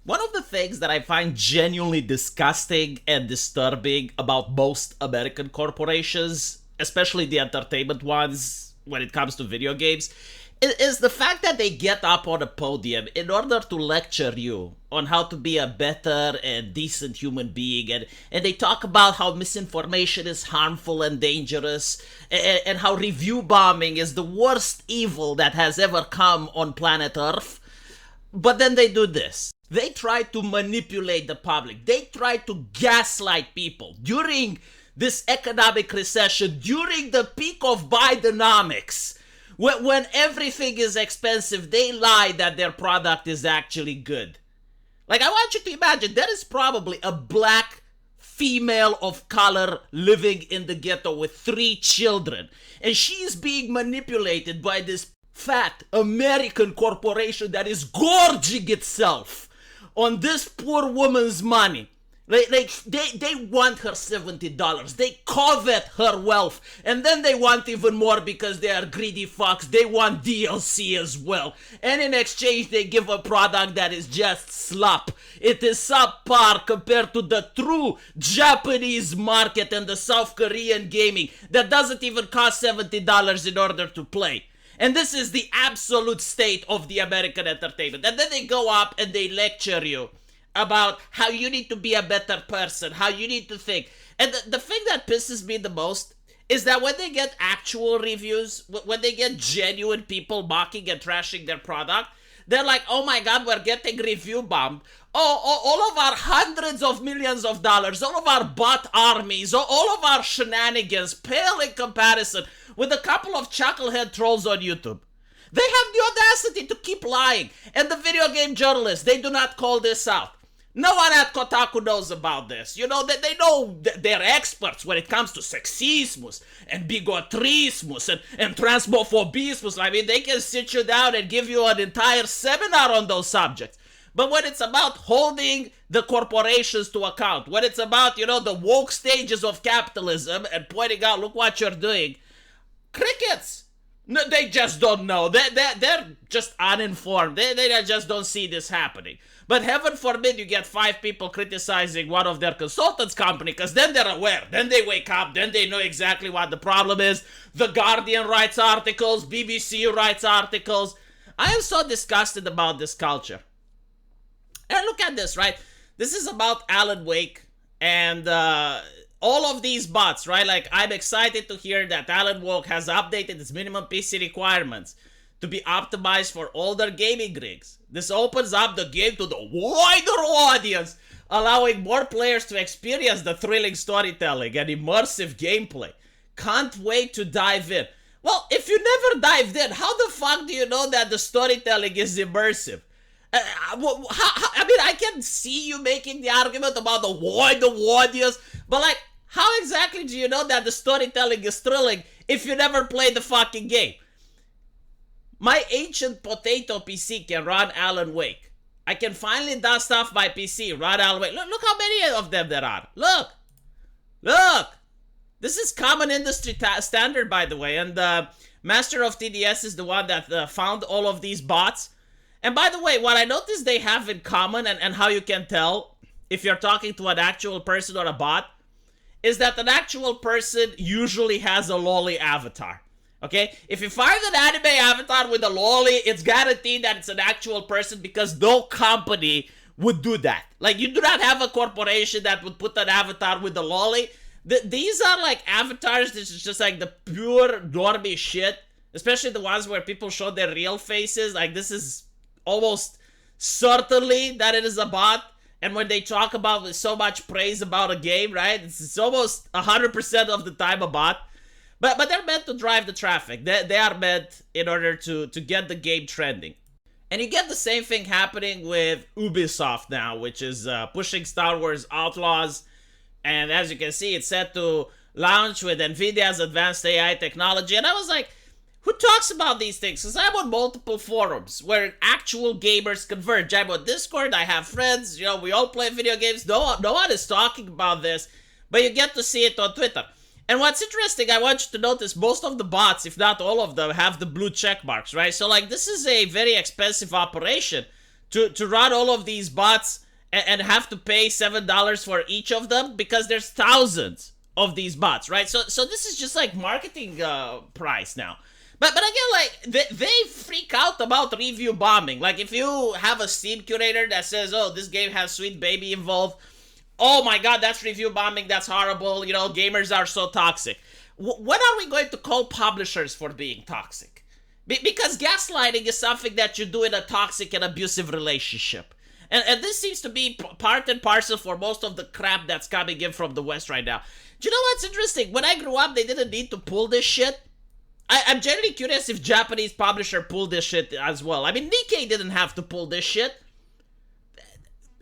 One of the things that I find genuinely disgusting and disturbing about most American corporations, especially the entertainment ones when it comes to video games, is the fact that they get up on a podium in order to lecture you on how to be a better and decent human being. And they talk about how misinformation is harmful and dangerous, and how review bombing is the worst evil that has ever come on planet Earth. But then they do this. They try to manipulate the public. They try to gaslight people during this economic recession, during the peak of Bidenomics. When everything is expensive, they lie that their product is actually good. Like, I want you to imagine, there is probably a black female of color living in the ghetto with 3 children. And she's being manipulated by this fat American corporation that is gorging itself on this poor woman's money. They want her $70. They covet her wealth. And then they want even more because they are greedy fucks. They want DLC as well. And in exchange, they give a product that is just slop. It is subpar compared to the true Japanese market and the South Korean gaming that doesn't even cost $70 in order to play. And this is the absolute state of the American entertainment. And then they go up and they lecture you about how you need to be a better person, how you need to think. And the thing that pisses me the most is that when they get actual reviews, when they get genuine people mocking and trashing their product, they're like, oh my god, we're getting review bombed. Oh, all of our hundreds of millions of dollars, all of our bot armies, all of our shenanigans pale in comparison with a couple of chucklehead trolls on YouTube. They have the audacity to keep lying. And the video game journalists, they do not call this out. No one at Kotaku knows about this. You know, they know they're experts when it comes to sexismus and bigotrismus and transmophobismus. I mean, they can sit you down and give you an entire seminar on those subjects. But when it's about holding the corporations to account, when it's about, you know, the woke stages of capitalism and pointing out, look what you're doing, crickets. No, they just don't know. They're just uninformed. They just don't see this happening. But heaven forbid you get 5 people criticizing one of their consultants' company, because then they're aware. Then they wake up. Then they know exactly what the problem is. The Guardian writes articles. BBC writes articles. I am so disgusted about this culture. And look at this, right? This is about Alan Wake and all of these bots, right? Like, I'm excited to hear that Alan Wake has updated its minimum PC requirements to be optimized for older gaming rigs. This opens up the game to the wider audience, allowing more players to experience the thrilling storytelling and immersive gameplay. Can't wait to dive in. Well, if you never dived in, how the fuck do you know that the storytelling is immersive? I mean, I can see you making the argument about the wider audience, but like, how exactly do you know that the storytelling is thrilling if you never played the fucking game? My ancient potato PC can run Alan Wake. I can finally dust off my PC, run Alan Wake. Look how many of them there are. Look. This is common industry standard, by the way. And Master of TDS is the one that found all of these bots. And by the way, what I noticed they have in common, and how you can tell if you're talking to an actual person or a bot, is that an actual person usually has a lolly avatar. Okay? If you find an anime avatar with a lolly, it's guaranteed that it's an actual person, because no company would do that. Like, you do not have a corporation that would put an avatar with a lolly. These are like avatars. This is just like the pure normie shit. Especially the ones where people show their real faces. Like, this is almost certainly that it is a bot. And when they talk about with so much praise about a game, right? It's almost 100% of the time a bot. But they're meant to drive the traffic. They are meant in order to get the game trending. And you get the same thing happening with Ubisoft now, which is pushing Star Wars Outlaws. And as you can see, it's set to launch with NVIDIA's advanced AI technology. And I was like, who talks about these things? Because I'm on multiple forums where actual gamers converge. I'm on Discord, I have friends, you know, we all play video games. No one is talking about this, but you get to see it on Twitter. And what's interesting, I want you to notice, most of the bots, if not all of them, have the blue check marks, right? So, like, this is a very expensive operation to run all of these bots and have to pay $7 for each of them because there's thousands of these bots, right? So this is just like marketing price now. But again, like they freak out about review bombing. Like if you have a Steam curator that says, "Oh, this game has Sweet Baby involved," oh my God, that's review bombing. That's horrible. You know, gamers are so toxic. What are we going to call publishers for being toxic? Because gaslighting is something that you do in a toxic and abusive relationship. And this seems to be part and parcel for most of the crap that's coming in from the West right now. Do you know what's interesting? When I grew up, they didn't need to pull this shit. I'm genuinely curious if Japanese publisher pulled this shit as well. I mean, Nikkei didn't have to pull this shit.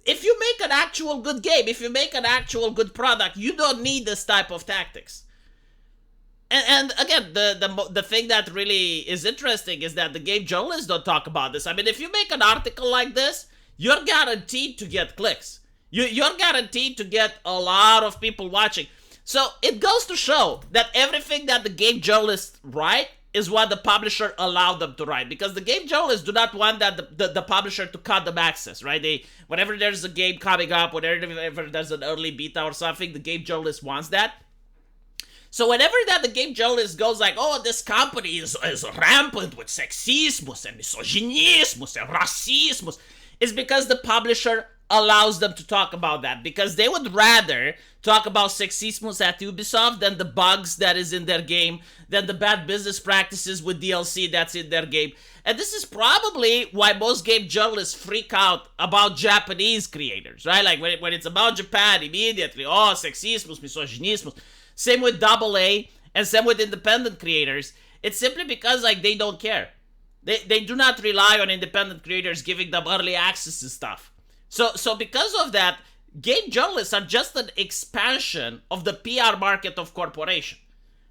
If you make an actual good game, if you make an actual good product, you don't need this type of tactics. And again, the thing that really is interesting is that the game journalists don't talk about this. I mean, if you make an article like this, you're guaranteed to get clicks. You're guaranteed to get a lot of people watching. So it goes to show that everything that the game journalists write is what the publisher allowed them to write, because the game journalists do not want that the publisher to cut them access, right? Whenever there's a game coming up, whenever there's an early beta or something, the game journalist wants that. So whenever that the game journalist goes like, "Oh, this company is rampant with sexismus and misogynismus and racismus," it's because the publisher allows them to talk about that, because they would rather talk about sexismus at Ubisoft than the bugs that is in their game, than the bad business practices with DLC that's in their game. And this is probably why most game journalists freak out about Japanese creators, right? Like when it's about Japan, immediately, "Oh, sexismus, misogynismus." Same with AA and same with independent creators. It's simply because like they don't care. They do not rely on independent creators giving them early access to stuff. So because of that, game journalists are just an expansion of the PR market of corporation.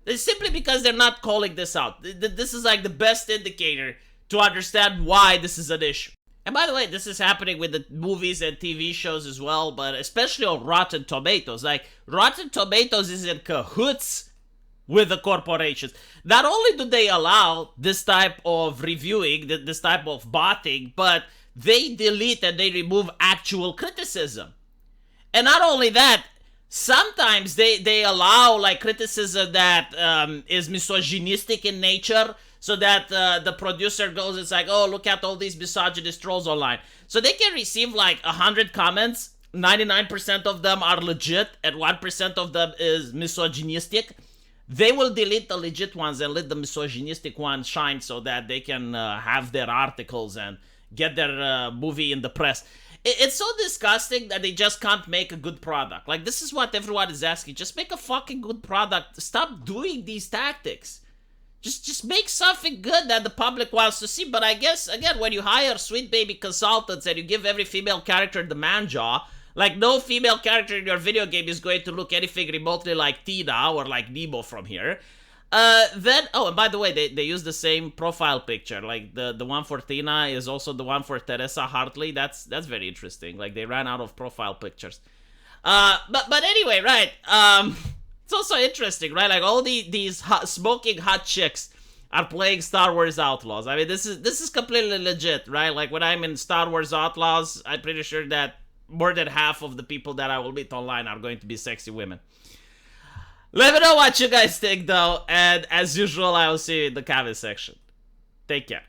It's simply because they're not calling this out. This is like the best indicator to understand why this is an issue. And by the way, this is happening with the movies and TV shows as well, but especially on Rotten Tomatoes. Like, Rotten Tomatoes is in cahoots with the corporations. Not only do they allow this type of reviewing, this type of botting, but they delete and they remove actual criticism. And not only that, sometimes they allow like criticism that is misogynistic in nature, so that the producer goes, it's like, "Oh, look at all these misogynist trolls online." So they can receive like 100 comments, 99% of them are legit, and 1% of them is misogynistic. They will delete the legit ones and let the misogynistic ones shine so that they can have their articles and get their movie in the press. It's so disgusting that they just can't make a good product. Like, this is what everyone is asking. Just make a fucking good product. Stop doing these tactics. Just make something good that the public wants to see. But I guess, again, when you hire Sweet Baby consultants and you give every female character the man jaw, like, no female character in your video game is going to look anything remotely like Tina or like Nemo from here. Then, oh, and by the way, they use the same profile picture. Like, the one for Tina is also the one for Teresa Hartley. That's very interesting. Like, they ran out of profile pictures. But anyway, right, it's also interesting, right? Like, all these smoking hot chicks are playing Star Wars Outlaws. I mean, this is completely legit, right? Like, when I'm in Star Wars Outlaws, I'm pretty sure that more than half of the people that I will meet online are going to be sexy women. Let me know what you guys think, though, and as usual, I will see you in the comment section. Take care.